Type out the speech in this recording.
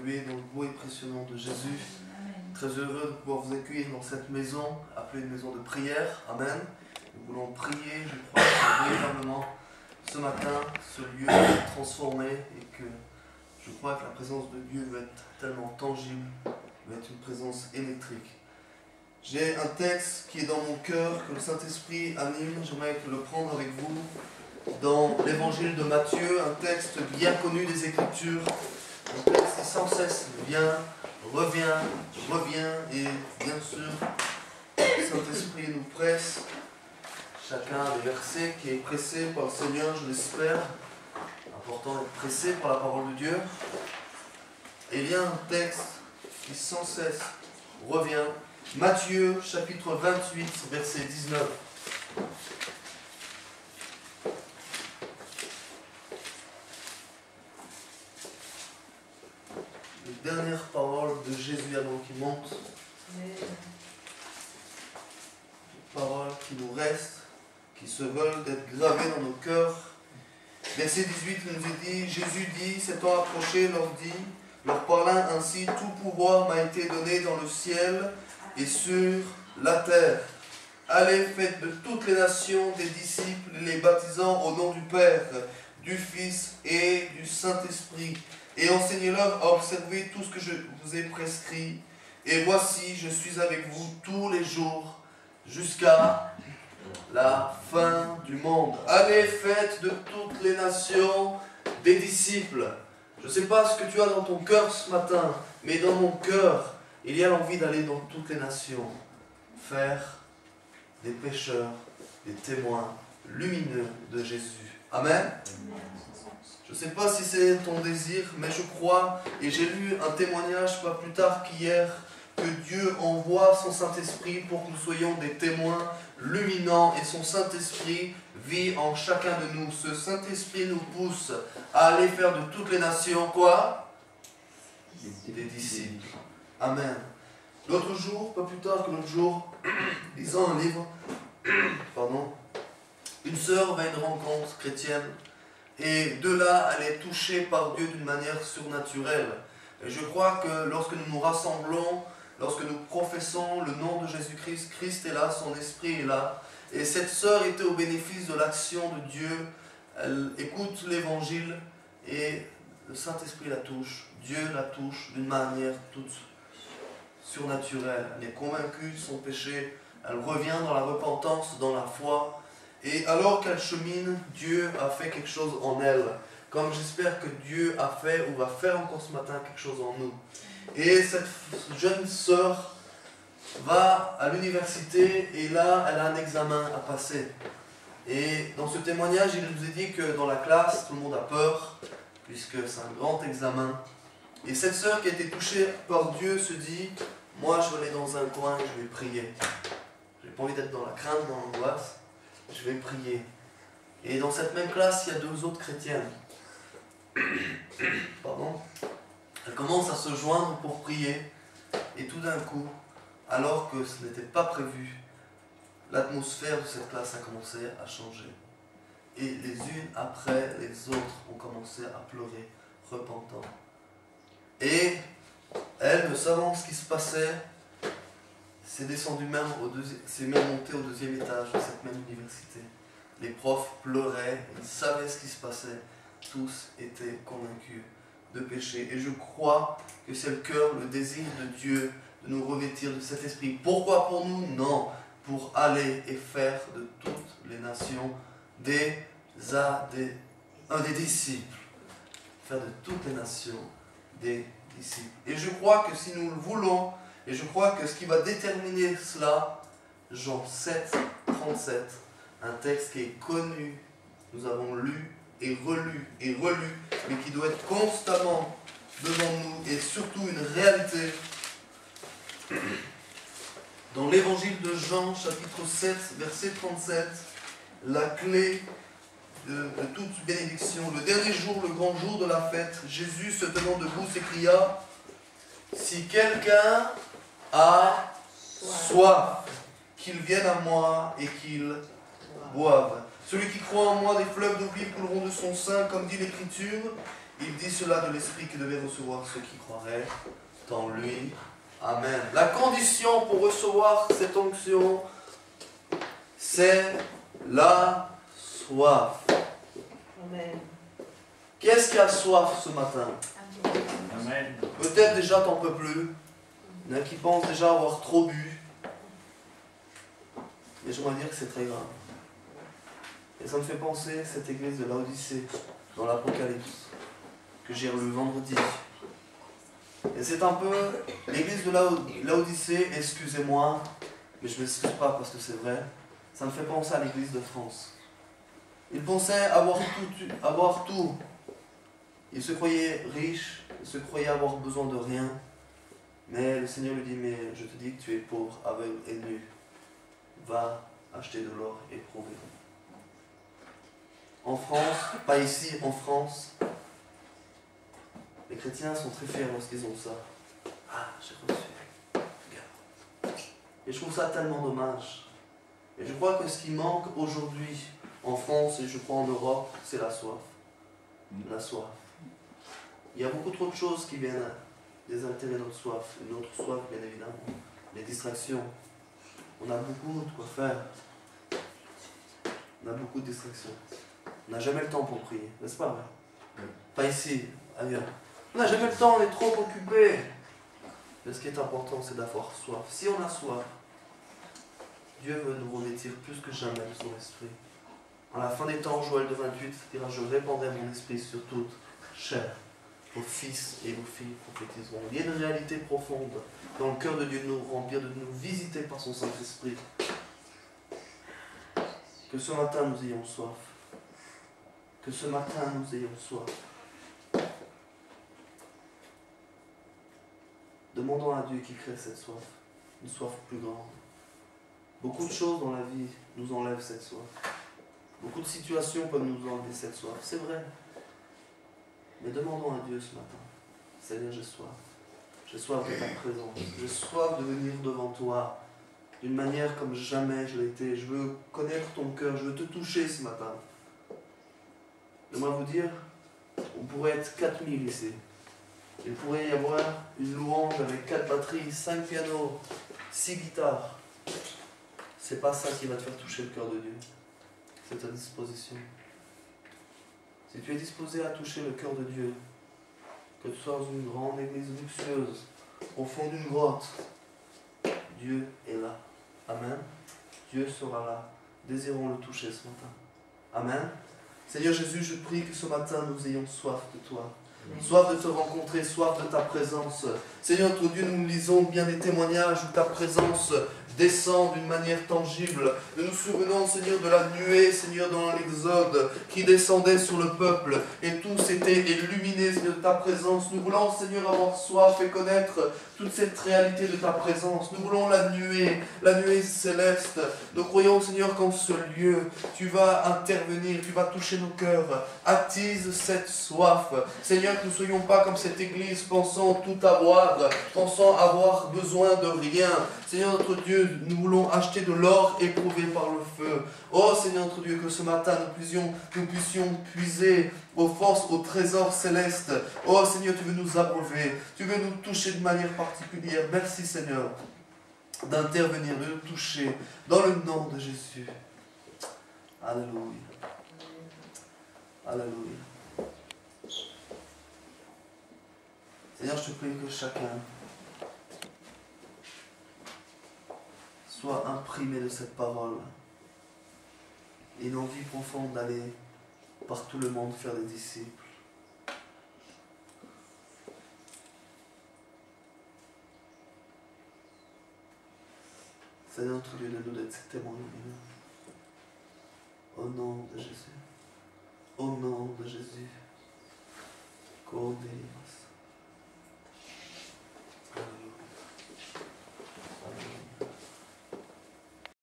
Dans le beau et précieux nom de Jésus, très heureux de pouvoir vous accueillir dans cette maison, appelée une maison de prière. Amen. Nous voulons prier, je crois que véritablement ce matin, ce lieu va être transformé et que je crois que la présence de Dieu va être tellement tangible, va être une présence électrique. J'ai un texte qui est dans mon cœur, que le Saint-Esprit anime, j'aimerais le prendre avec vous dans l'évangile de Matthieu, un texte bien connu des Écritures. Un texte qui sans cesse vient, revient, et bien sûr, le Saint-Esprit nous presse chacun des versets qui est pressé par le Seigneur, je l'espère. Important d'être pressé par la parole de Dieu. Et il y a un texte qui sans cesse revient. Matthieu, chapitre 28, verset 19. Les dernières paroles de Jésus avant qu'il monte. Les paroles qui nous restent, qui se veulent d'être gravées dans nos cœurs. Verset 18 il nous est dit, Jésus dit, s'étant approché, leur parlant ainsi, tout pouvoir m'a été donné dans le ciel et sur la terre. Allez, faites de toutes les nations des disciples, les baptisant au nom du Père, du Fils et du Saint-Esprit, et enseignez-leur à observer tout ce que je vous ai prescrit. Et voici, je suis avec vous tous les jours jusqu'à la fin du monde. Allez, faites de toutes les nations des disciples. Je ne sais pas ce que tu as dans ton cœur ce matin, mais dans mon cœur, il y a l'envie d'aller dans toutes les nations, faire des pécheurs, des témoins lumineux de Jésus. Amen. Je ne sais pas si c'est ton désir, mais je crois, et j'ai lu un témoignage pas plus tard qu'hier, que Dieu envoie son Saint-Esprit pour que nous soyons des témoins luminants, et son Saint-Esprit vit en chacun de nous. Ce Saint-Esprit nous pousse à aller faire de toutes les nations, quoi? Des disciples. Amen. L'autre jour, pas plus tard que l'autre jour, lisant un livre, une sœur va à une rencontre chrétienne, et de là, elle est touchée par Dieu d'une manière surnaturelle. Et je crois que lorsque nous nous rassemblons, lorsque nous professons le nom de Jésus-Christ, Christ est là, son esprit est là. Et cette sœur était au bénéfice de l'action de Dieu. Elle écoute l'évangile et le Saint-Esprit la touche. Dieu la touche d'une manière toute surnaturelle. Elle est convaincue de son péché. Elle revient dans la repentance, dans la foi. Et alors qu'elle chemine, Dieu a fait quelque chose en elle. Comme j'espère que Dieu a fait ou va faire encore ce matin quelque chose en nous. Et cette jeune sœur va à l'université et là, elle a un examen à passer. Et dans ce témoignage, il nous est dit que dans la classe, tout le monde a peur, puisque c'est un grand examen. Et cette sœur qui a été touchée par Dieu se dit, moi je vais aller dans un coin et je vais prier. Je n'ai pas envie d'être dans la crainte, dans l'angoisse, je vais prier. Et dans cette même classe, il y a deux autres chrétiennes. Elle commence à se joindre pour prier, et tout d'un coup, alors que ce n'était pas prévu, l'atmosphère de cette classe a commencé à changer. Et les unes après les autres ont commencé à pleurer, repentant. Et elle, ne savant ce qui se passait, s'est descendue s'est même montée au deuxième étage de cette même université. Les profs pleuraient, ils savaient ce qui se passait, tous étaient convaincus de péché. Et je crois que c'est le cœur, le désir de Dieu de nous revêtir de cet esprit. Pourquoi pour nous? Non, pour aller et faire de toutes les nations des disciples. Faire de toutes les nations des disciples. Et je crois que si nous le voulons, et je crois que ce qui va déterminer cela, Jean 7, 37, un texte qui est connu, nous avons lu et relu, mais qui doit être constamment devant nous, et surtout une réalité. Dans l'évangile de Jean, chapitre 7, verset 37, la clé de toute bénédiction. Le dernier jour, le grand jour de la fête, Jésus, se tenant debout, s'écria, « Si quelqu'un a soif, qu'il vienne à moi et qu'il boive. Celui qui croit en moi, des fleuves d'eau vive couleront de son sein, comme dit l'Écriture. Il dit cela de l'Esprit qui devait recevoir ceux qui croiraient en lui. Amen. La condition pour recevoir cette onction, c'est la soif. Amen. Qui est-ce qui a soif ce matin? Amen. Peut-être déjà t'en peux plus. Il y en a qui pensent déjà avoir trop bu. Mais j'aimerais dire que c'est très grave. Et ça me fait penser à cette église de Laodicée, dans l'Apocalypse, que j'ai relu vendredi. Et c'est un peu l'église de Laodicée, excusez-moi, mais je ne m'excuse pas parce que c'est vrai, ça me fait penser à l'église de France. Ils pensaient avoir tout. Ils se croyaient riches, ils se croyaient avoir besoin de rien. Mais le Seigneur lui dit, mais je te dis que tu es pauvre, aveugle et nu. Va acheter de l'or et prouver. En France, pas ici, en France, les chrétiens sont très fiers lorsqu'ils ont ça. Ah, j'ai reçu. Regarde. Et je trouve ça tellement dommage. Et je crois que ce qui manque aujourd'hui en France et je crois en Europe, c'est la soif. La soif. Il y a beaucoup trop de choses qui viennent désaltérer notre soif. Notre soif, bien évidemment. Les distractions. On a beaucoup de quoi faire. On a beaucoup de distractions. On n'a jamais le temps pour prier, n'est-ce pas vrai? Pas ici, ailleurs. On n'a jamais le temps, on est trop occupé. Mais ce qui est important, c'est d'avoir soif. Si on a soif, Dieu veut nous revêtir plus que jamais de son esprit. À la fin des temps, Joël 2,28 dira, je répandrai mon esprit sur toute chair. Vos fils et vos filles prophétiseront. Il y a une réalité profonde dans le cœur de Dieu de nous remplir, de nous visiter par son Saint-Esprit. Que ce matin nous ayons soif. Que ce matin nous ayons soif. Demandons à Dieu qui crée cette soif. Une soif plus grande. Beaucoup de choses dans la vie nous enlèvent cette soif. Beaucoup de situations peuvent nous enlever cette soif. C'est vrai. Mais demandons à Dieu ce matin. Seigneur, j'ai soif. J'ai soif de ta présence. J'ai soif de venir devant toi d'une manière comme jamais je l'ai été. Je veux connaître ton cœur. Je veux te toucher ce matin. J'aimerais vous dire, on pourrait être 4000 ici. Il pourrait y avoir une louange avec 4 batteries, 5 pianos, 6 guitares. C'est pas ça qui va te faire toucher le cœur de Dieu. C'est ta disposition. Si tu es disposé à toucher le cœur de Dieu, que tu sois dans une grande église luxueuse, au fond d'une grotte, Dieu est là. Amen. Dieu sera là. Désirons le toucher ce matin. Amen. Seigneur Jésus, je prie que ce matin nous ayons soif de toi. Soif de te rencontrer, soif de ta présence. Seigneur, notre Dieu, nous lisons bien des témoignages où ta présence descend d'une manière tangible. Nous nous souvenons, Seigneur, de la nuée, Seigneur, dans l'Exode, qui descendait sur le peuple, et tous étaient illuminés, Seigneur, de ta présence. Nous voulons, Seigneur, avoir soif et connaître toute cette réalité de ta présence. Nous voulons la nuée céleste. Nous croyons, Seigneur, qu'en ce lieu, tu vas intervenir, tu vas toucher nos cœurs. Attise cette soif. Seigneur, que nous ne soyons pas comme cette église, pensant tout avoir, pensant avoir besoin de rien. Seigneur, notre Dieu, nous voulons acheter de l'or éprouvé par le feu. Oh Seigneur, notre Dieu, que ce matin, nous puissions puiser aux forces, au trésor céleste. Oh Seigneur, tu veux nous abreuver, tu veux nous toucher de manière particulière. Merci Seigneur d'intervenir, de nous toucher dans le nom de Jésus. Alléluia. Alléluia. Seigneur, je te prie que chacun soit imprimé de cette parole et une envie profonde d'aller par tout le monde faire des disciples. Seigneur, notre Dieu, donne-nous d'être témoins. Au nom de Jésus. Au nom de Jésus. Qu'au délivre.